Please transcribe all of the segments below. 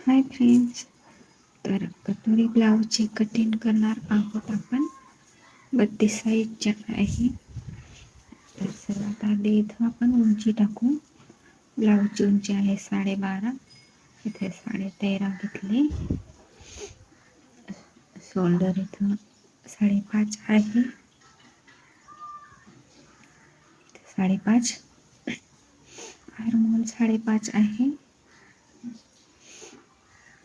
Hi friends, तर कटोरी ब्लाऊजची cutting करणार आहोत आपण. 32 साईजच्या आहे. तर सर्वात आधी इथं आपण उंची टाकू. ब्लाऊजची उंची आहे 12.5. इथे 13.5 घेतले. शोल्डर इथं 5.5 आहे. 5.5. आर्महोल 5.5 आहे.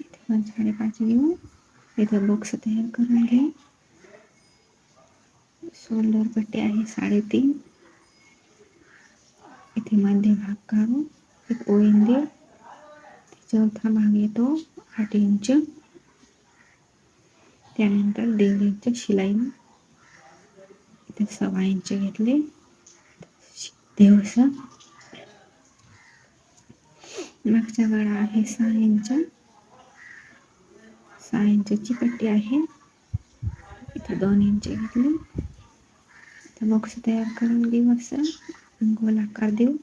इथे पण 5.5 घेऊ. इथं बॉक्स तयार करून घेऊ. शोल्डर पट्टी आहे 3.5. इथे मध्य भाग काढू. एक ओळीन देऊ. चौथा भाग येतो 8 इंच. त्यानंतर 1.5 इंच शिलाई. इथे 6 इंच घेतले. देवसा मागचा गळा आहे 6 इंच. 6 इंचची पट्टी आहे. इथे 2 इंच घेतले. इथे बॉक्स तयार करून घेऊ. असं गोलाकार देऊ.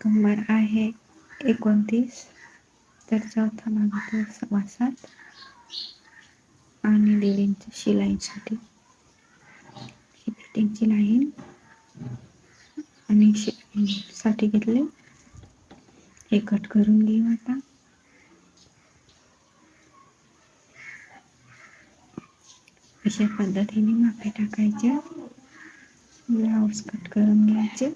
कंबर आहे 29. तर चौथा भाग येतो 7.25 आणि 1.5 इंच शिलाईसाठी. ही फिटिंगची लाईन आणि साठी घेतले. हे कट करून घेऊ आता. अशा पद्धतीने मापे टाकायचे. ब्लाऊज कट करून घ्यायचे.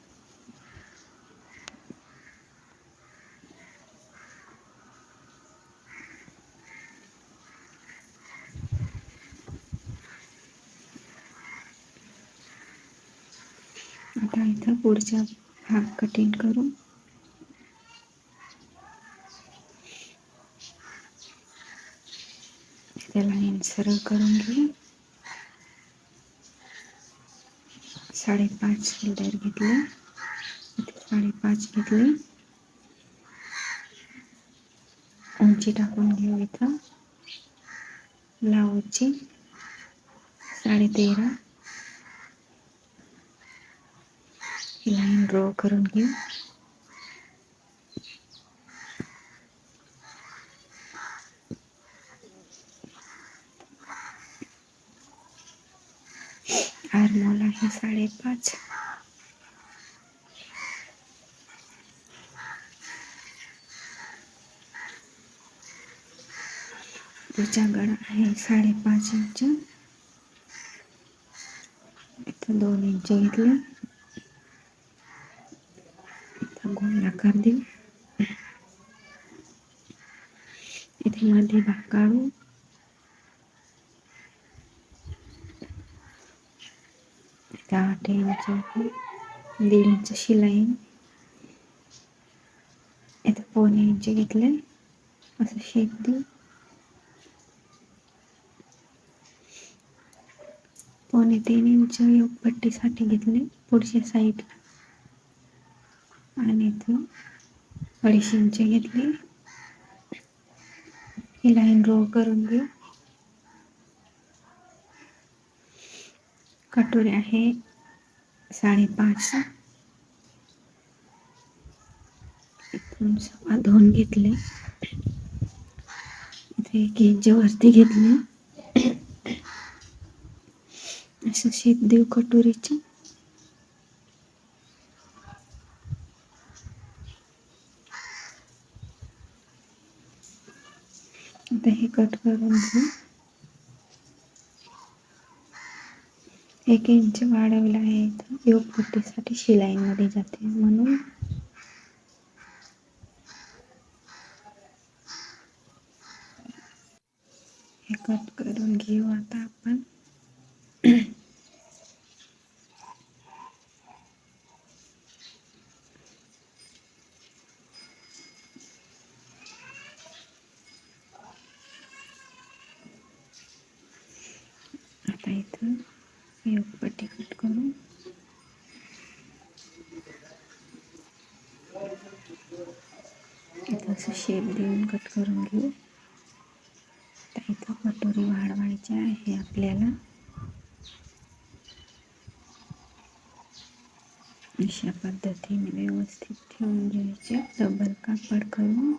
आता इथं पुढचा भाग कटिंग करू. त्याला लाईन सरळ करून घेऊ. 5.5 शोल्डर घेतले. इथे 5.5 घेतले. उंची टाकून घेऊ. इथं ब्लाऊजची 13.5. ही लाईन ड्रॉ करून घेऊ. आर्महोल आहे 5.5. पुढचा गळा आहे 5.5 इंच. इथं 2 इंच घेतले. इथं गोलाकार देऊ. इथे मध्ये भाग काढू. इथे 8 इंच 1.5 इंच शिलाई. इथे 1.25 इंच घेतले. असं शेप देऊ. 2.25 इंच योग पट्टीसाठी घेतले पुढच्या साईडला. आणि इथं 2.5 इंच घेतले. ही लाईन ड्रॉ करून घेऊ. कटोरी आहे 5.5. इथून 2.25 घेतले. इथे 1 इंच वरती घेतले. असं शेप देऊ कटोरीची. आता हे कट करून घेऊ. 1 इंच वाढवला आहे. इथं योगपट्टीसाठी शिलाईमध्ये जाते म्हणून. हे कट करून घेऊ आता आपण. आता इथं योगपट्टी कट करू. इथं असं शेप देऊन कट करून घेऊ. आता इथं कटोरी वाढवायची आहे आपल्याला. अशा पद्धतीने व्यवस्थित ठेवून घ्यायचे डबल कापड करून.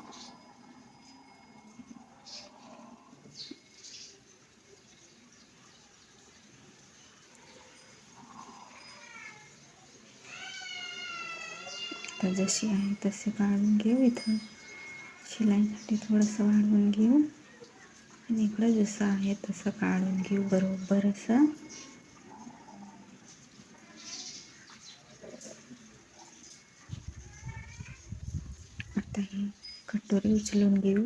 आता जशी आहे तसे काढून घेऊ. इथं शिलाईसाठी थोडंसं वाढवून घेऊ आणि इकडं जसं आहे तसं काढून घेऊ बरोबर असं. आता ही कटोरी उचलून घेऊ.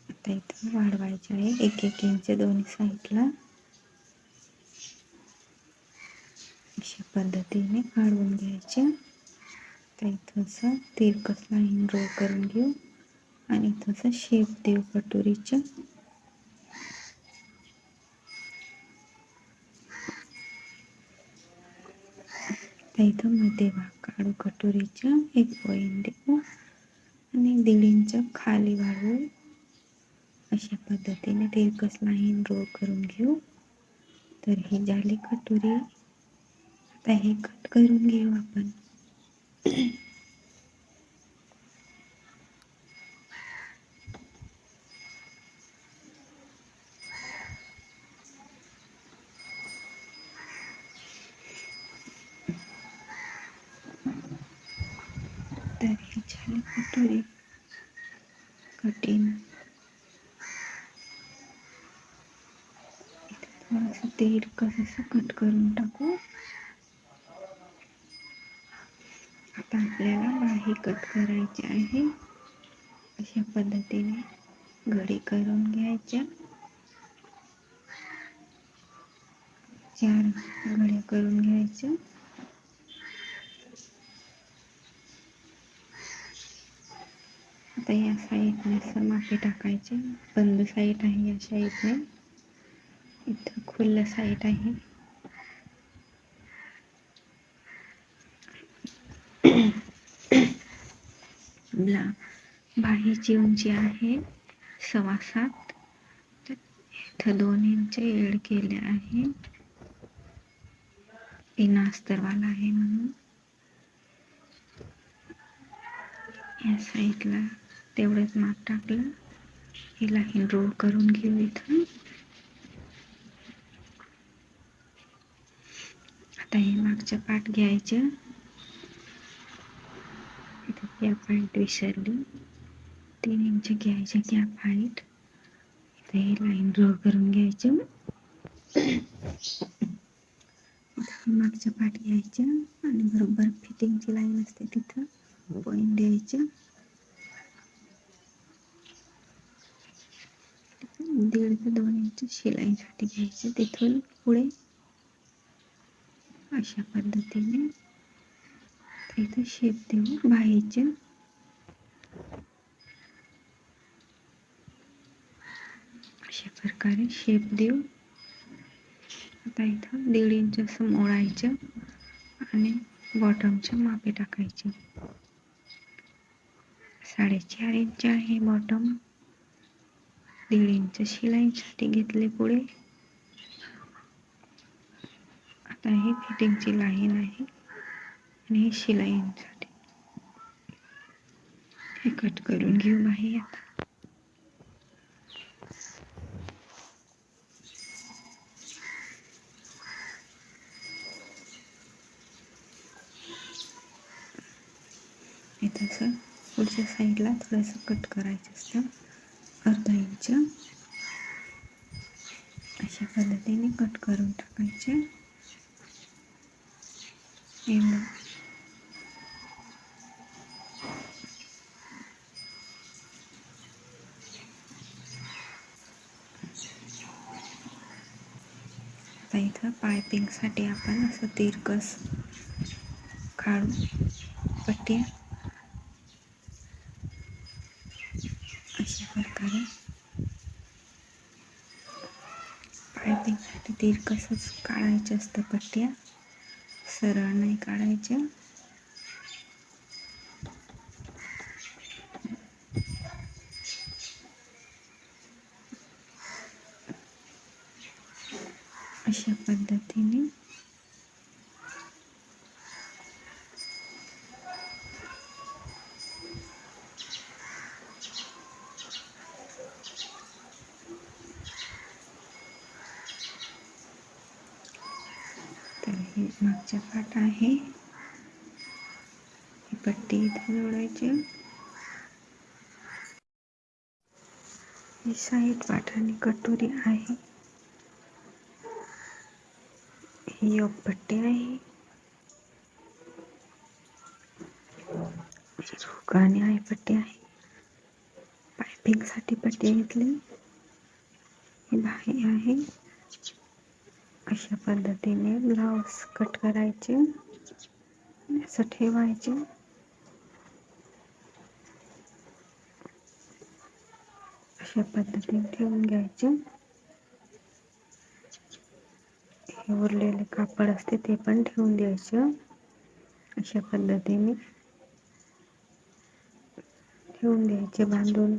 आता इथं वाढवायचे आहे 1-1 इंच दोन्ही साईडला. अशा पद्धतीने काढून घ्यायचे. आता इथं असं तिरकस लाईन ड्रॉ करून घेऊ आणि थोडंसं शेप देऊ कटोरीच्या. आता इथं मध्ये भाग काढू कटोरीच्या. 1 पॉइंट देऊ आणि 1.5 इंच खाली वाढवू. अशा पद्धतीने तिरकस लाईन ड्रॉ करून घेऊ. तर ही झाली कटोरी. आता हे कट करून घेऊ आपण. तर ही झाली कटोरी कटिंग. थोडंसं तिरकस असं कट करून टाकू. आता आपल्याला बाही कट करायची आहे. अशा पद्धतीने घडी करून घ्यायच्या. 4 घड्या करून घ्यायच्या. आता या साईडने असं मागे टाकायचे. बंद साईड आहे या साईडने. इथं खुलं साईड आहे. बाहीची उंची आहे 7.25. तर इथं 2 इंच एड केले आहे. बिना अस्तरवाला आहे म्हणून. या साईडला तेवढंच माप टाकलं. ही लाईन ड्रॉ करून घेऊ इथं. आता हे मागच्या पाठ घ्यायचं. इथं गॅप हाईट विसरली. 3 इंच घ्यायचे गॅप हाईट. इथं हे लाईन ड्रॉ करून घ्यायचं. मागच्या पाठ घ्यायच्या आणि बरोबर फिटिंगची लाईन असते तिथं पॉइंट द्यायचं. 1.5 ते 2 इंच शिलाईसाठी घ्यायचं. तिथून पुढे अशा पद्धतीने इथं शेप देऊ बाहीचे. अशा प्रकारे शेप देऊ. आता इथं 1.5 इंच असं मोडायचं आणि बॉटमचे मापे टाकायचे. 4.5 इंच आहे बॉटम. 1.5 इंच शिलाईसाठी घेतले पुढे. आता ही फिटिंगची लाईन आहे आणि ही शिलाईसाठी. हे कट करून घेऊ बाही आता. इथं असं पुढच्या साईडला थोडंसं कट करायचं असतं 1/2 इंच. अशा पद्धतीने कट करून टाकायचे. एवढं. आता इथं पायपिंगसाठी आपण असं तिरकस काढू पट्ट्या. अशा प्रकारे पायपिंगसाठी तिरकसच काढायचं असतं पट्ट्या. सरळ नाही काढायच्या. अशा पद्धतीने मागच्या पाठ आहे, ही पट्टी इथे जोडायची. ही साईड पाठ आणि कटोरी आहे, ही योग पट्टी आहे, हुक आणि आई पट्टी आहे. पायपिंग साठी पट्टी घेतली, ही बाही आहे. अशा पद्धतीने ब्लाउज कट करायचे, असं ठेवायचे. अशा पद्धतीने ठेवून घ्यायचे. हे उरलेले कापड असते ते पण ठेवून द्यायचं. अशा पद्धतीने ठेवून द्यायचे बांधून.